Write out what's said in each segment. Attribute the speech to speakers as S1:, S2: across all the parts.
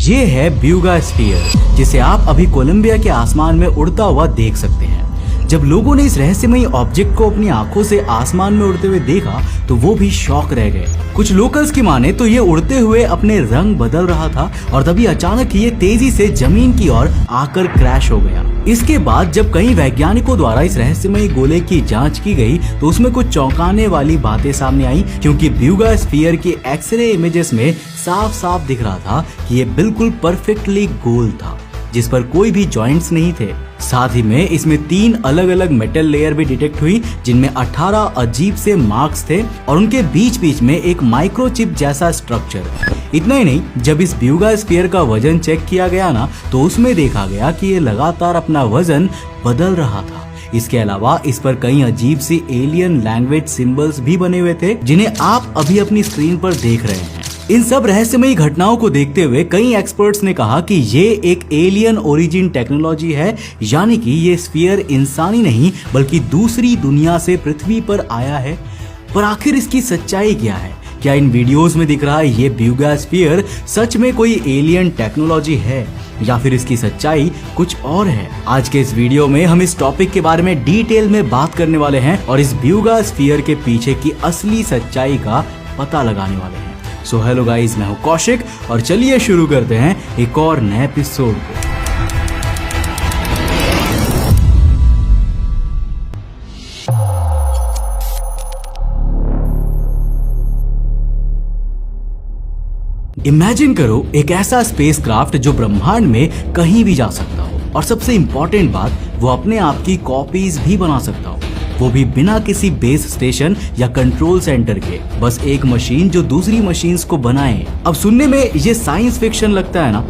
S1: ये है ब्यूगा स्फीयर, जिसे आप अभी कोलंबिया के आसमान में उड़ता हुआ देख सकते हैं। जब लोगों ने इस रहस्यमयी ऑब्जेक्ट को अपनी आंखों से आसमान में उड़ते हुए देखा तो वो भी शॉक रह गए। कुछ लोकल्स की माने तो ये उड़ते हुए अपने रंग बदल रहा था और तभी अचानक ये तेजी से जमीन की ओर आकर क्रैश हो गया। इसके बाद जब कई वैज्ञानिकों द्वारा इस रहस्यमयी गोले की जांच की गई तो उसमें कुछ चौंकाने वाली बातें सामने आई, क्योंकि ब्यूगा स्फीयर की एक्सरे इमेजेस में साफ साफ दिख रहा था कि ये बिल्कुल परफेक्टली गोल था, जिस पर कोई भी जॉइंट्स नहीं थे। साथ ही में इसमें 3 अलग अलग मेटल लेयर भी डिटेक्ट हुई, जिनमें 18 अजीब से मार्क्स थे और उनके बीच बीच में एक माइक्रोचिप जैसा स्ट्रक्चर। इतना ही नहीं, जब इस ब्यूगा स्फीयर का वजन चेक किया गया ना तो उसमें देखा गया कि ये लगातार अपना वजन बदल रहा था। इसके अलावा इस पर कई अजीब सी एलियन लैंग्वेज सिंबल्स भी बने हुए थे, जिन्हें आप अभी अपनी स्क्रीन पर देख रहे हैं। इन सब रहस्यमयी घटनाओं को देखते हुए कई एक्सपर्ट्स ने कहा कि ये एक एलियन ओरिजिन टेक्नोलॉजी है, यानी कि ये स्फीयर इंसानी नहीं बल्कि दूसरी दुनिया से पृथ्वी पर आया है। पर आखिर इसकी सच्चाई क्या है? क्या इन वीडियोस में दिख रहा है ये ब्यूगा स्फीयर सच में कोई एलियन टेक्नोलॉजी है या फिर इसकी सच्चाई कुछ और है? आज के इस वीडियो में हम इस टॉपिक के बारे में डिटेल में बात करने वाले हैं और इस ब्यूगा स्फीयर के पीछे की असली सच्चाई का पता लगाने वाले हैं। सो हेलो गाइस, मैं हूं कौशिक और चलिए शुरू करते हैं एक और नए एपिसोड को। इमेजिन करो एक ऐसा स्पेसक्राफ्ट जो ब्रह्मांड में कहीं भी जा सकता हो और सबसे इंपॉर्टेंट बात, वो अपने आप की कॉपीज भी बना सकता हो, वो भी बिना किसी बेस स्टेशन या कंट्रोल सेंटर के। बस एक मशीन जो दूसरी मशीन्स को बनाए। अब सुनने में ये साइंस फिक्शन लगता है ना,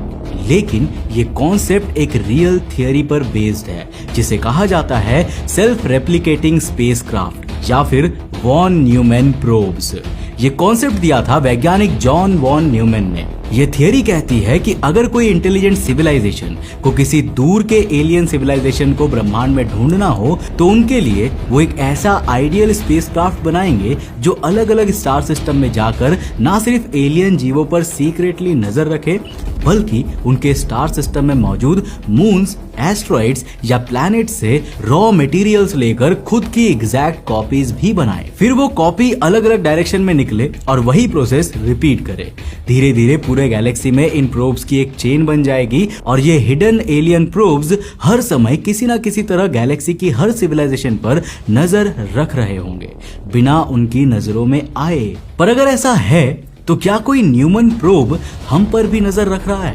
S1: लेकिन ये कॉन्सेप्ट एक रियल थियरी पर बेस्ड है, जिसे कहा जाता है सेल्फ रेप्लिकेटिंग स्पेसक्राफ्ट या फिर वॉन न्यूमैन प्रोब्स। ये कॉन्सेप्ट दिया था वैज्ञानिक जॉन वॉन न्यूमैन ने। ये थियरी कहती है कि अगर कोई इंटेलिजेंट सिविलाइजेशन को किसी दूर के एलियन सिविलाइजेशन को ब्रह्मांड में ढूंढना हो तो उनके लिए वो एक ऐसा आइडियल स्पेसक्राफ्ट बनाएंगे जो अलग अलग स्टार सिस्टम में जाकर ना सिर्फ एलियन जीवों पर सीक्रेटली नजर रखे, बल्कि उनके स्टार सिस्टम में मौजूद मून्स, एस्ट्रॉइड्स या प्लैनेट से रॉ मटेरियल्स लेकर खुद की एग्जैक्ट कॉपीज भी बनाए। फिर वो कॉपी अलग अलग डायरेक्शन में निकले और वही प्रोसेस रिपीट करे। धीरे धीरे पूरे गैलेक्सी में इन प्रोब्स की एक चेन बन जाएगी और ये हिडन एलियन प्रोब्स हर समय किसी ना किसी तरह गैलेक्सी की हर सिविलाइजेशन पर नजर रख रहे होंगे, बिना उनकी नजरों में आए। पर अगर ऐसा है तो क्या कोई न्यूमन प्रोब हम पर भी नजर रख रहा है?